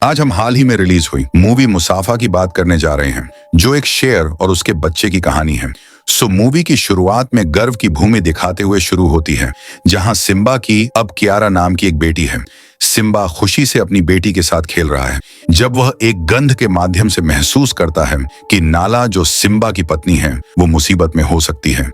आज हम हाल ही में रिलीज हुई मूवी मुसाफा की बात करने जा रहे हैं, जो एक शेर और उसके बच्चे की कहानी है। मूवी की शुरुआत में गर्व की भूमि दिखाते हुए शुरू होती है, जहां सिम्बा की अब कियारा नाम की एक बेटी है। सिम्बा खुशी से अपनी बेटी के साथ खेल रहा है जब वह एक गंध के माध्यम से महसूस करता है कि नाला, जो सिम्बा की पत्नी है, वो मुसीबत में हो सकती है।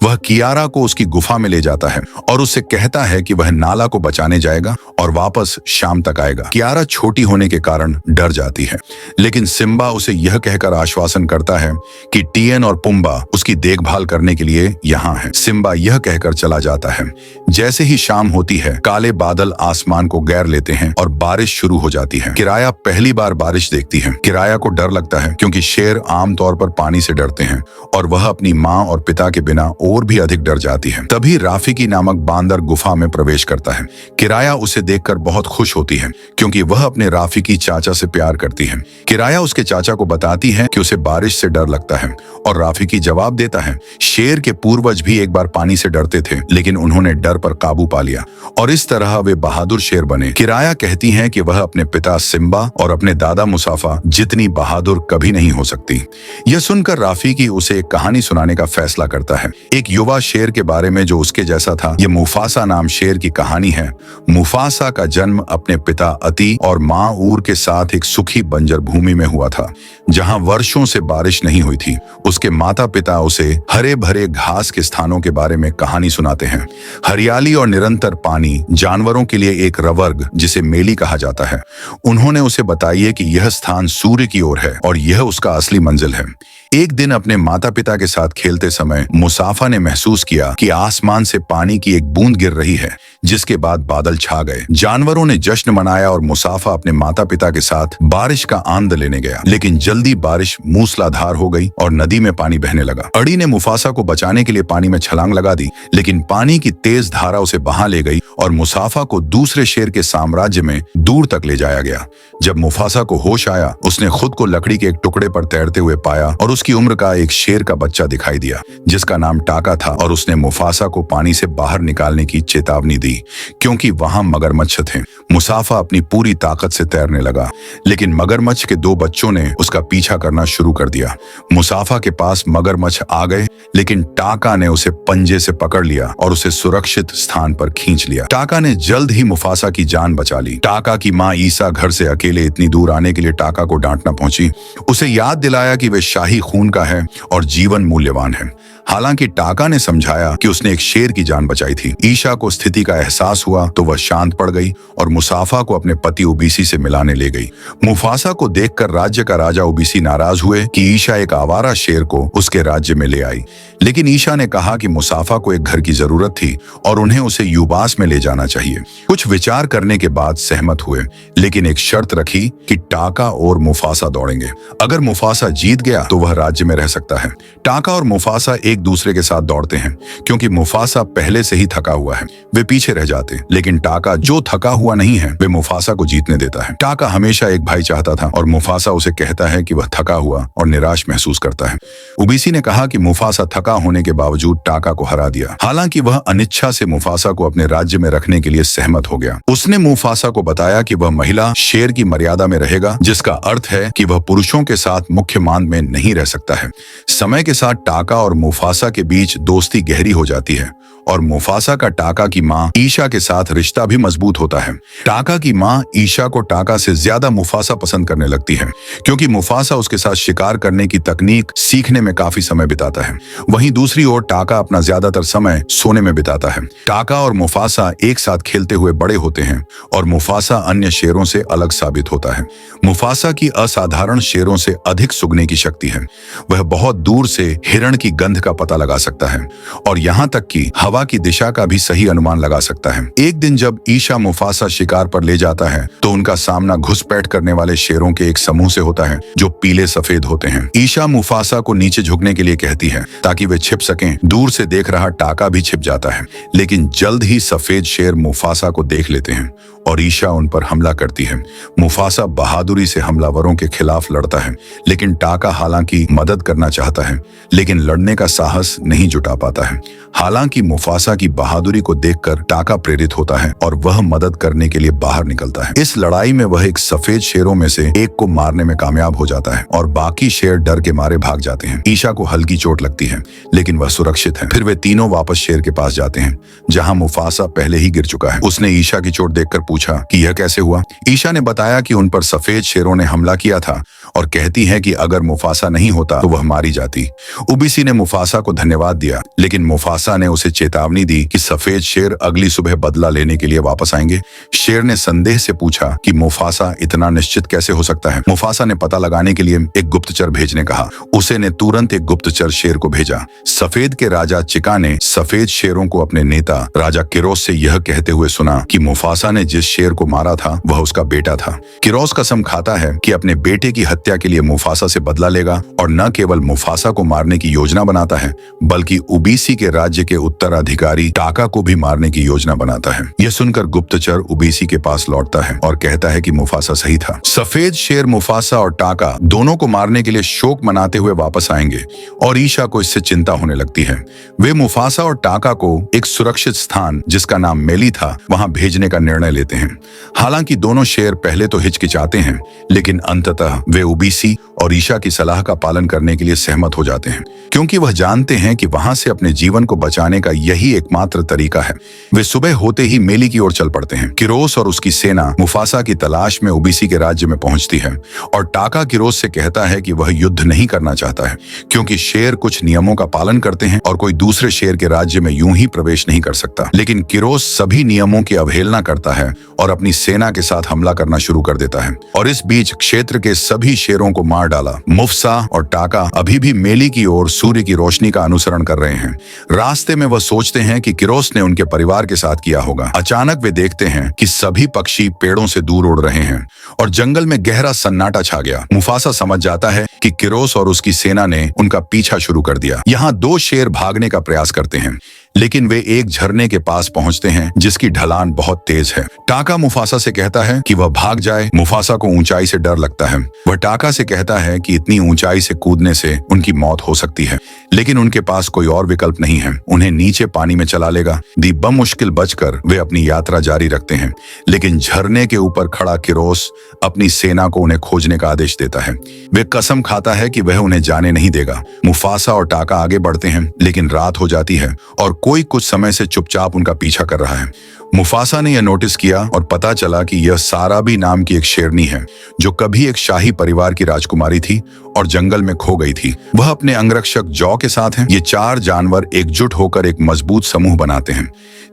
वह कियारा को उसकी गुफा में ले जाता है और उससे कहता है कि वह नाला को बचाने जाएगा और वापस शाम तक आएगा। कियारा छोटी होने के कारण डर जाती है, लेकिन सिम्बा उसे यह कहकर आश्वासन करता है कि टियन और पुम्बा उसकी देखभाल करने के लिए यहाँ है। सिम्बा यह कहकर चला जाता है। जैसे ही शाम होती है, काले बादल आसमान को घेर लेते हैं और बारिश शुरू हो जाती है। किराया पहली बार बारिश देखती है। किराया को डर लगता है क्योंकि शेर आमतौर पर पानी से डरते हैं और वह अपनी माँ और पिता के बिना और भी अधिक डर जाती है। तभी राफिकी नामक बांदर गुफा में प्रवेश करता है। किराया उसे देखकर बहुत खुश होती है क्योंकि वह अपने राफिकी चाचा से प्यार करती है। किराया उसके चाचा को बताती है कि उसे बारिश से डर लगता है और राफिकी जवाब देता है, शेर के पूर्वज भी एक बार पानी से डरते थे, लेकिन उन्होंने डर पर काबू पा लिया और इस तरह वे बहादुर शेर बने। किराया कहती है कि वह अपने पिता सिम्बा और अपने दादा मुसाफा जितनी बहादुर कभी नहीं हो सकती। यह सुनकर राफिकी उसे एक कहानी सुनाने का फैसला करता है, एक युवा शेर के बारे में जो उसके जैसा था। यह मुफासा नाम शेर की कहानी है। मुफासा का जन्म अपने पिता अती और माँ ऊर के साथ एक सुखी बंजर भूमि में हुआ था, जहाँ वर्षों से बारिश नहीं हुई थी। उसके माता पिता उसे हरे भरे घास के स्थानों के बारे में कहानी सुनाते हैं। हरियाली और निरंतर पानी, जानवरों के लिए एक रवर्ग जिसे मेली कहा जाता है। उन्होंने उसे बताई है कि यह स्थान सूर्य की ओर है और यह उसका असली मंजिल है। एक दिन अपने माता पिता के साथ खेलते समय मुसाफा ने महसूस किया कि आसमान से पानी की एक बूंद गिर रही है, जिसके बाद बादल छा गए। जानवरों ने जश्न मनाया और मुसाफा अपने माता पिता के साथ बारिश का आनंद लेने गया, लेकिन जल्दी बारिश मूसलाधार हो गई और नदी में पानी बहने लगा। अड़ी ने मुफासा को बचाने के लिए पानी में छलांग लगा दी, लेकिन पानी की तेज धारा उसे बहा ले गई और मुसाफा को दूसरे शेर के साम्राज्य में दूर तक ले जाया गया। जब मुफासा को होश आया, उसने खुद को लकड़ी के एक टुकड़े पर तैरते हुए पाया और उसकी उम्र का एक शेर का बच्चा दिखाई दिया, जिसका नाम टाका था, और उसने मुफासा को पानी से बाहर निकालने की चेतावनी दी क्योंकि वहां मगरमच्छ थे। मुसाफा अपनी पूरी ताकत से तैरने लगा, लेकिन मगरमच्छ के दो बच्चों ने उसका पीछा करना शुरू कर दिया। मुसाफा के पास मगरमच्छ आ गए, लेकिन टाका ने उसे पंजे से पकड़ लिया और उसे सुरक्षित स्थान पर खींच लिया। टाका ने जल्द ही मुफासा की जान बचा ली। टाका की माँ ईसा घर से अकेले इतनी दूर आने के लिए टाका को डांटना पहुंची। उसे याद दिलाया कि वे शाही खून का है और जीवन मूल्यवान है। हालांकि टाका ने समझाया कि उसने एक शेर की जान बचाई थी। ईशा को स्थिति का एहसास हुआ तो वह शांत पड़ गई और मुसाफा को अपने पति उबीसी से मिलाने ले गई। मुफासा को देखकर राज्य का राजा उबीसी नाराज हुए कि ईशा एक आवारा शेर को उसके राज्य में ले आई, लेकिन ईशा ने कहा कि मुसाफा को एक घर की जरूरत थी और उन्हें उसे यूबास में ले जाना चाहिए। कुछ विचार करने के बाद सहमत हुए, लेकिन एक शर्त रखी कि टाका और मुफासा दौड़ेंगे। अगर मुफासा जीत गया तो वह राज्य में रह सकता है। टाका और मुफासा एक दूसरे के साथ दौड़ते हैं क्योंकि मुफासा पहले से ही थका हुआ है। वे पीछे रह जाते, लेकिन टाका, जो थका हुआ नहीं है, वे मुफासा को जीतने देता है। टाका हमेशा एक भाई चाहता था और मुफासा उसे कहता है कि वह थका हुआ और निराश महसूस करता है। उबीसी ने कहा कि मुफासा थका होने के बावजूद टाका को हरा दिया। हालांकि वह अनिच्छा से मुफासा को अपने राज्य में रखने के लिए सहमत हो गया। उसने मुफासा को बताया कि वह महिला शेर की मर्यादा में रहेगा, जिसका अर्थ है कि वह पुरुषों के साथ मुख्य मांद में नहीं रह सकता है। समय के साथ टाका और मुफासा के बीच दोस्ती गहरी हो जाती है और मुफासा का टाका की माँ ईशा के साथ रिश्ता भी मजबूत होता है। टाका की माँ ईशा को टाका से ज्यादा मुफासा पसंद करने लगती है क्योंकि मुफासा उसके साथ शिकार करने की तकनीक सीखने में काफी समय बिताता है। वहीं दूसरी ओर टाका अपना ज्यादातर समय सोने में बिताता है। टाका और मुफासा एक साथ खेलते हुए बड़े होते हैं और मुफासा अन्य शेरों से अलग साबित होता है। मुफासा की असाधारण शेरों से अधिक सूंघने की शक्ति है। वह बहुत दूर से हिरण की गंध का पता लगा सकता है और यहाँ तक कि हवा की दिशा का भी सही अनुमान लगा सकता है। एक दिन जब ईशा मुफासा शिकार पर ले जाता है तो उनका सामना घुसपैठ करने वाले शेरों के एक समूह से होता है जो पीले सफेद होते हैं। ईशा मुफासा को नीचे झुकने के लिए कहती है ताकि वे छिप सकें। दूर से देख रहा टाका भी छिप जाता है, लेकिन जल्द ही सफेद शेर मुफासा को देख लेते हैं और ईशा उन पर हमला करती है। मुफासा बहादुरी से हमलावरों के खिलाफ लड़ता है, लेकिन टाका हालांकि मदद करना चाहता है, लेकिन लड़ने का साहस नहीं जुटा पाता है। हालांकि मुफासा की बहादुरी को देखकर टाका प्रेरित होता है और वह मदद करने के लिए बाहर निकलता है। इस लड़ाई में वह एक सफेद शेरों में से एक को मारने में कामयाब हो जाता है और बाकी शेर डर के मारे भाग जाते हैं। ईशा को हल्की चोट लगती है, लेकिन वह सुरक्षित है। फिर वे तीनों वापस शेर के पास जाते हैं, जहां मुफासा पहले ही गिर चुका है। उसने ईशा की चोट देखकर पूछा कि यह कैसे हुआ। ईशा ने बताया कि उन पर सफेद शेरों ने हमला किया था और कहती है कि अगर मुफासा नहीं होता तो वह मारी जाती। उबीसी ने मुफासा को धन्यवाद दिया, लेकिन मुफासा ने उसे चेतावनी दी कि सफेद शेर अगली सुबह बदला लेने के लिए वापस आएंगे। शेर ने संदेह से पूछा कि मुफासा इतना निश्चित कैसे हो सकता है। मुफासा ने पता लगाने के लिए एक गुप्तचर भेजने कहा। उसे ने तुरंत एक गुप्तचर शेर को भेजा। सफेद के राजा चिका ने सफेद शेरों को अपने नेता राजा किरोस से यह कहते हुए सुना कि मुफासा ने जिस शेर को मारा था वह उसका बेटा था। किरोस कसम खाता है कि अपने बेटे की हत्या के लिए मुफासा से बदला लेगा और न केवल मुफासा को मारने की योजना बनाता है, बल्कि उबीसी के राज्य के उत्तराधिकारी टाका को भी मारने की योजना बनाता है। यह सुनकर गुप्तचर उबीसी के पास लौटता है और कहता है कि मुफासा सही था। सफेद शेर मुफासा और टाका दोनों को मारने के लिए शोक मनाते हुए वापस आएंगे और ईशा को इससे चिंता होने लगती है। वे मुफासा और टाका को एक सुरक्षित स्थान जिसका नाम मेली था वहां भेजने का निर्णय लेते हैं। हालांकि दोनों शेर पहले तो हिचकिचाते हैं, लेकिन अंततः वे उबीसी और ईशा की सलाह का पालन करने के लिए सहमत हो जाते हैं, क्योंकि वह जानते हैं कि वहां से अपने जीवन को बचाने का यही एकमात्र तरीका है। वे सुबह होते ही मेली की ओर चल पड़ते हैं। किरोस और उसकी सेना मुफासा की तलाश में उबीसी के राज्य में पहुंचती है और टाका किरोस से कहता है कि वह युद्ध नहीं करना चाहता है, क्योंकि शेर कुछ नियमों का पालन करते हैं और कोई दूसरे शेर के राज्य में यूं ही प्रवेश नहीं कर सकता। लेकिन किरोस सभी नियमों की अवहेलना करता है और अपनी सेना के साथ हमला करना शुरू कर देता है और इस बीच क्षेत्र के सभी शेरों को मार डाला। मुफसा और टाका अभी भी मेली की ओर सूर्य की रोशनी का अनुसरण कर रहे हैं। रास्ते में वह सोचते हैं कि किरोस ने उनके परिवार के साथ किया होगा। अचानक वे देखते हैं कि सभी पक्षी पेड़ों से दूर उड़ रहे हैं और जंगल में गहरा सन्नाटा छा गया। मुफासा समझ जाता है कि किरोस और उसकी सेना ने उनका पीछा शुरू कर दिया। यहाँ दो शेर भागने का प्रयास करते हैं, लेकिन वे एक झरने के पास पहुंचते हैं जिसकी ढलान बहुत तेज है। टाका मुफासा से कहता है कि वह भाग जाए। मुफासा को ऊंचाई से डर लगता है। वह टाका से कहता है कि इतनी ऊंचाई से कूदने से उनकी मौत हो सकती है, लेकिन उनके पास कोई और विकल्प नहीं है। उन्हें नीचे पानी में चला लेगा। दी बमुश्किल बचकर वे अपनी यात्रा जारी रखते हैं, लेकिन झरने के ऊपर खड़ा किरोस अपनी सेना को उन्हें खोजने का आदेश देता है। वे कसम खाता है कि वह उन्हें जाने नहीं देगा। मुफासा और टाका आगे बढ़ते हैं, लेकिन रात हो जाती है और कोई कुछ समय से चुपचाप उनका पीछा कर रहा है। मुफासा ने यह नोटिस किया और पता चला कि यह साराबी नाम की एक शेरनी है, जो कभी एक शाही परिवार की राजकुमारी थी और जंगल में खो गई थी। वह अपने अंगरक्षक जौ के साथ हैं। ये चार जानवर एकजुट होकर एक मजबूत समूह बनाते हैं।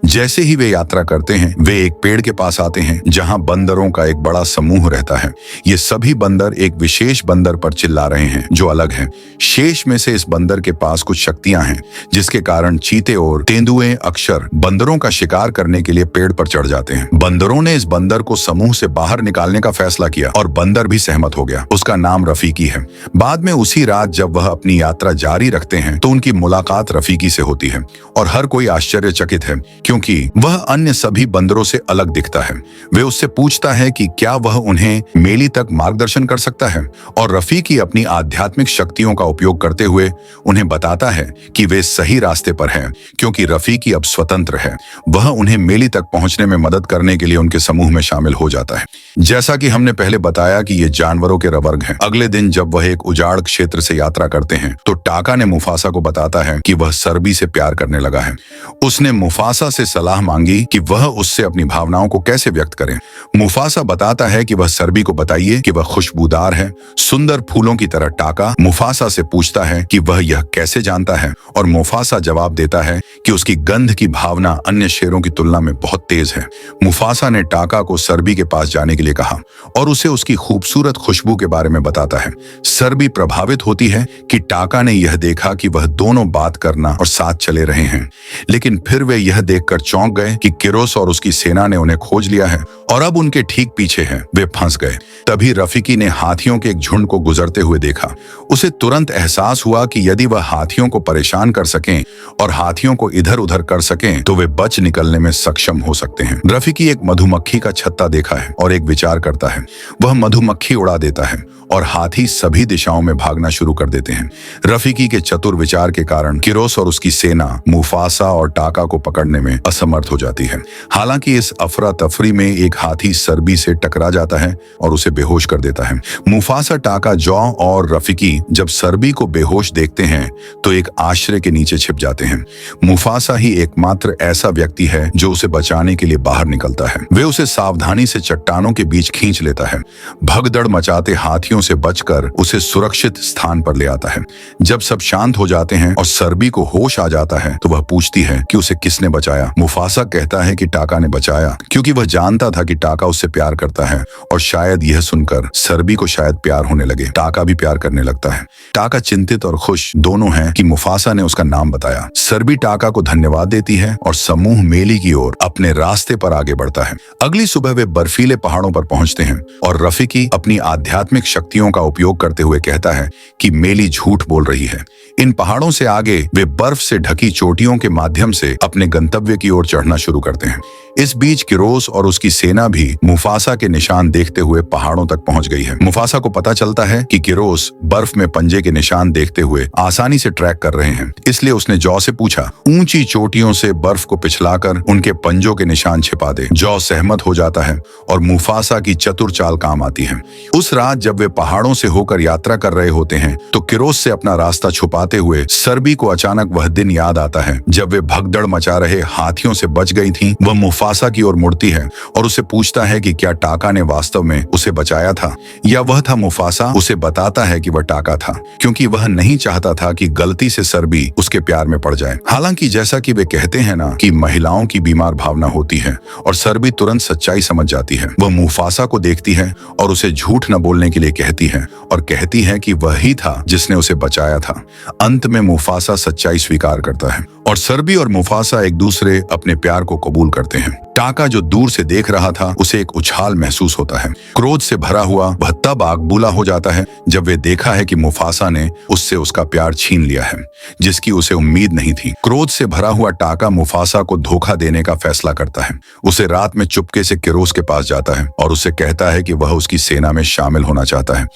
जैसे ही वे यात्रा करते हैं, वे एक पेड़ के पास आते हैं जहां बंदरों का एक बड़ा समूह रहता है। ये सभी बंदर एक विशेष बंदर पर चिल्ला रहे हैं जो अलग है। शेष में से इस बंदर के पास कुछ शक्तियां हैं, जिसके कारण चीते और तेंदुए अक्सर बंदरों का शिकार करने के लिए पेड़ पर चढ़ जाते हैं। बंदरों ने इस बंदर को समूह से बाहर निकालने का फैसला किया और बंदर भी सहमत हो गया। उसका नाम रफीकी है। बाद में उसी रात जब वह अपनी यात्रा जारी रखते हैं तो उनकी मुलाकात रफीकी से होती है और हर कोई आश्चर्यचकित है, क्योंकि वह अन्य सभी बंदरों से अलग दिखता है। वे उससे पूछता है कि क्या वह उन्हें मेली तक मार्गदर्शन कर सकता है, और रफीकी अपनी आध्यात्मिक शक्तियों का उपयोग करते हुए उन्हें बताता है कि वे सही रास्ते पर हैं, क्योंकि रफीकी अब स्वतंत्र है। वह उन्हें मेली तक पहुंचने में मदद करने के लिए उनके समूह में शामिल हो जाता है। जैसा कि हमने पहले बताया कि ये जानवरों के रवर्ग हैं। अगले दिन जब वह एक उजाड़ क्षेत्र से यात्रा करते हैं तो टाका ने मुफासा को बताता है कि वह सरबी से प्यार करने लगा है। उसने मुफासा से सलाह मांगी कि वह उससे अपनी भावनाओं को कैसे व्यक्त करे। मुफासा बताता है कि वह सरबी को बताइए कि वह खुशबूदार है, सुंदर फूलों की तरह। टाका मुफासा से पूछता है कि वह यह कैसे जानता है, और मुफासा जवाब देता है कि उसकी गंध की भावना अन्य शेरों की तुलना में बहुत तेज है। मुफासा ने टाका को सरबी के पास जाने के लिए कहा और उसे उसकी खूबसूरत खुशबू के बारे में बताता है। सरबी प्रभावित होती है कि टाका ने यह देखा कि वह दोनों बात करना और साथ चले रहे हैं, लेकिन फिर वे यह देखकर चौंक गए कि किरोस और उसकी सेना ने उन्हें खोज लिया है और अब उनके ठीक पीछे हैं। वे फंस गए। तभी रफीकी ने हाथियों के एक झुंड को गुजरते हुए देखा। उसे तुरंत एहसास हुआ कि यदि वह हाथियों को परेशान कर सकें और हाथियों को इधर उधर कर सकें तो वे बच निकलने में सक्षम हो सकते हैं। रफीकी एक मधुमक्खी का छत्ता देखा है और एक विचार करता है। वह मधुमक्खी उड़ा देता है और हाथी सभी दिशाओं में भागना शुरू कर देते हैं। रफीकी के चतुर विचार के कारण किरोस और उसकी सेना मुफासा और टाका को पकड़ने में असमर्थ हो जाती है। हालांकि इस अफरा तफरी में एक हाथी सरबी से टकरा जाता है और उसे बेहोश कर देता है। मुफासा, टाका, जॉ और रफीकी जब सरबी को बेहोश देखते हैं तो एक आश्रय के नीचे छिप जाते हैं। मुफासा ही एकमात्र ऐसा व्यक्ति है जो उसे बचाने के लिए बाहर निकलता है। वे उसे सावधानी से चट्टानों के बीच खींच लेता है। भगदड़ मचाते हाथियों से बचकर उसे सुरक्षित स्थान पर ले आता है। जब सब शांत हो जाते हैं और सरबी को होश आ जाता है तो वह पूछती है कि उसे किसने बचाया। मुफासा कहता है कि टाका ने बचाया, क्योंकि वह जानता था कि टाका उससे प्यार करता है और शायद यह सुनकर सरबी को शायद प्यार होने लगे। टाका भी प्यार करने लगता है। टाका चिंतित और खुश दोनों हैं कि मुफासा ने उसका नाम बताया। सरबी टाका को धन्यवाद देती है और समूह मेली की ओर अपने रास्ते पर आगे बढ़ता है। अगली सुबह वे बर्फीले पहाड़ों पर पहुंचते हैं और रफीकी अपनी आध्यात्मिक शक्तियों का उपयोग करते हुए कहता है कि मेली झूठ बोल रही है। इन पहाड़ों से आगे वे बर्फ से ढकी चोटियों के माध्यम से अपने गंतव्य की ओर चढ़ना शुरू करते हैं। इस बीच किरोस और उसकी सेना भी मुफासा के निशान देखते हुए पहाड़ों तक पहुंच गई है। मुफासा को पता चलता है कि किरोस बर्फ में पंजे के निशान देखते हुए आसानी से ट्रैक कर रहे हैं, इसलिए उसने जॉ से पूछा ऊंची चोटियों से बर्फ को पिछलाकर उनके पंजों के निशान छिपा दे। जॉ सहमत हो जाता है और मुफासा की चतुर चाल काम आती है। उस रात जब वे पहाड़ों से होकर यात्रा कर रहे होते हैं तो किरोस से अपना रास्ता छुपाते हुए सरबी को अचानक वह दिन याद आता है जब वे भगदड़ मचा रहे हाथियों से बच गई थीं। वह मुफासा की ओर मुड़ती है और उसे पूछता है कि क्या टाका ने वास्तव में उसे बचाया था या वह था मुफासा। उसे बताता है कि वह टाका था, क्योंकि वह नहीं चाहता था कि गलती से सरबी उसके प्यार में पड़ जाए। हालांकि जैसा कि वे कहते हैं ना कि महिलाओं की बीमार भावना होती है, और सरबी तुरंत सच्चाई समझ जाती है। वह मुफासा को देखती है और उसे झूठ न बोलने के लिए कहती है और कहती है कि वही था जिसने उसे बचाया था। अंत में मुफासा सच्चाई स्वीकार करता है और सरबी और मुफासा एक दूसरे अपने प्यार को कबूल करते हैं। टाका जो दूर से देख रहा था उसे एक उछाल महसूस होता है। क्रोध से भरा हुआ वह तब आगबूला हो जाता है जब वे देखा है कि मुफासा ने उससे उसका प्यार छीन लिया है, जिसकी उसे उम्मीद नहीं थी। क्रोध से भरा हुआ टाका मुफासा को धोखा देने का फैसला करता है। उसे रात में चुपके से किरोस के पास जाता है और उससे कहता है कि वह उसकी सेना में शामिल होना चाहता है,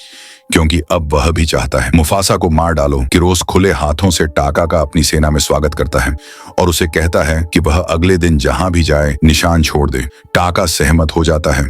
क्योंकि अब वह भी चाहता है मुफासा को मार डालो। किरोस खुले हाथों से टाका का अपनी सेना में स्वागत करता है और उसे कहता है कि वह अगले दिन जहां भी जाए निशान छोड़ दे। टाका सहमत हो जाता है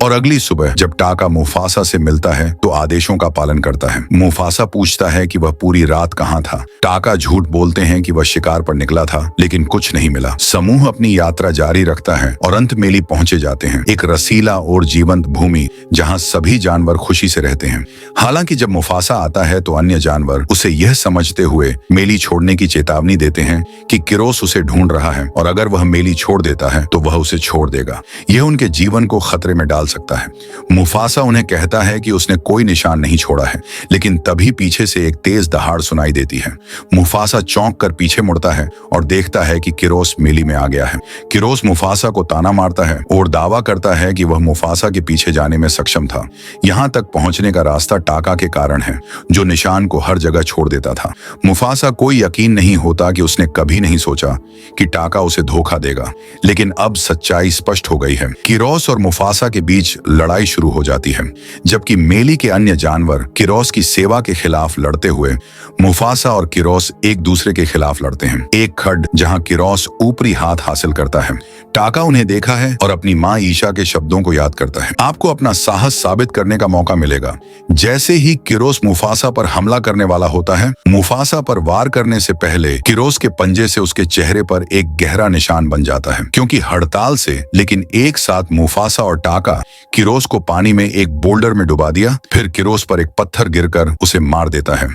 और अगली सुबह जब टाका मुफासा से मिलता है तो आदेशों का पालन करता है। मुफासा पूछता है कि वह पूरी रात कहां था। टाका झूठ बोलते हैं कि वह शिकार पर निकला था, लेकिन कुछ नहीं मिला। समूह अपनी यात्रा जारी रखता है और अंत मेली पहुंचे जाते हैं, एक रसीला और जीवंत भूमि जहां सभी जानवर खुशी से रहते हैं। हालांकि जब मुफासा आता है तो अन्य जानवर उसे यह समझते हुए मेली छोड़ने की चेतावनी देते हैं कि किरोस उसे ढूंढ रहा है और अगर वह मेली छोड़ देता है तो वह उसे छोड़ देगा। यह उनके जीवन को खतरे में डाल सकता है। मुफासा उन्हें कहता है कि उसने कोई निशान नहीं छोड़ा है, लेकिन तभी पीछे से एक तेज दहाड़ सुनाई देती है। मुफासा चौंक कर पीछे मुड़ता है और देखता है कि किरोस मेली में आ गया है। किरोस मुफासा को ताना मारता है और दावा करता है कि वह मुफासा के पीछे जाने में सक्षम था। यहाँ तक पहुंचने का रास्ता टाका के कारण है, जो निशान को हर जगह छोड़ देता था। मुफासा कोई यकीन नहीं होता कि उसने कभी नहीं सोचा कि टाका उसे धोखा देगा, लेकिन अब सच्चाई स्पष्ट हो गई है। किरोस और मुफासा के बीच लड़ाई शुरू हो जाती है, जबकि मेली के अन्य जानवर किरोस की सेवा के खिलाफ लड़ते हुए मुफासा और किरोस एक दूसरे के खिलाफ लड़ते हैं। एक खड्ड जहां किरोस ऊपरी हाथ हासिल करता है। टाका उन्हें देखा है और अपनी माँ ईशा के शब्दों को याद करता है, आपको अपना साहस साबित करने का मौका मिलेगा। जैसे ही किरोस मुफासा पर हमला करने वाला होता है, मुफासा पर वार करने से पहले किरोस के पंजे से उसके चेहरे पर एक गहरा निशान बन जाता है। क्योंकि हड़ताल से लेकिन एक साथ मुफासा और टाका किरोस को पानी में एक बोल्डर में डुबा दिया। फिर किरोस पर एक पत्थर गिरकर उसे मार देता है।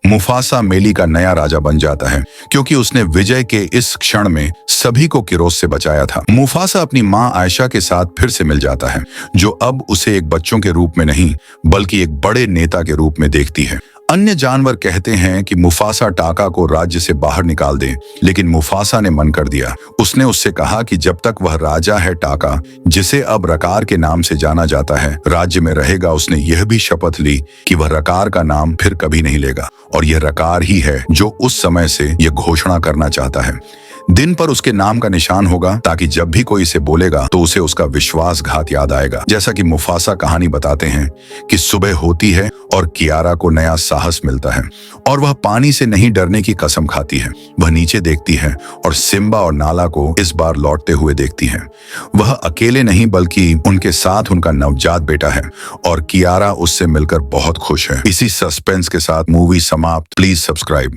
मुफासा मेली का नया राजा बन जाता है, क्योंकि उसने विजय के इस क्षण में सभी को किरोस से बचाया था। मुफासा अपनी माँ आयशा के साथ फिर से मिल जाता है, जो अब उसे एक बच्चों के रूप में नहीं बल्कि एक बड़े नेता के रूप में देखती है। अन्य जानवर कहते हैं कि मुफासा टाका को राज्य से बाहर निकाल दे, लेकिन मुफासा ने मन कर दिया। उसने उससे कहा कि जब तक वह राजा है टाका, जिसे अब रकार के नाम से जाना जाता है, राज्य में रहेगा। उसने यह भी शपथ ली कि वह रकार का नाम फिर कभी नहीं लेगा, और यह रकार ही है जो उस समय से यह घोषणा करना चाहता है। दिन पर उसके नाम का निशान होगा, ताकि जब भी कोई इसे बोलेगा तो उसे उसका विश्वासघात याद आएगा। जैसा कि मुफासा कहानी बताते हैं कि सुबह होती है और कियारा को नया साहस मिलता है और वह पानी से नहीं डरने की कसम खाती है। वह नीचे देखती है और सिम्बा और नाला को इस बार लौटते हुए देखती है। वह अकेले नहीं बल्कि उनके साथ उनका नवजात बेटा है और कियारा उससे मिलकर बहुत खुश है। इसी सस्पेंस के साथ मूवी समाप्त। Please subscribe.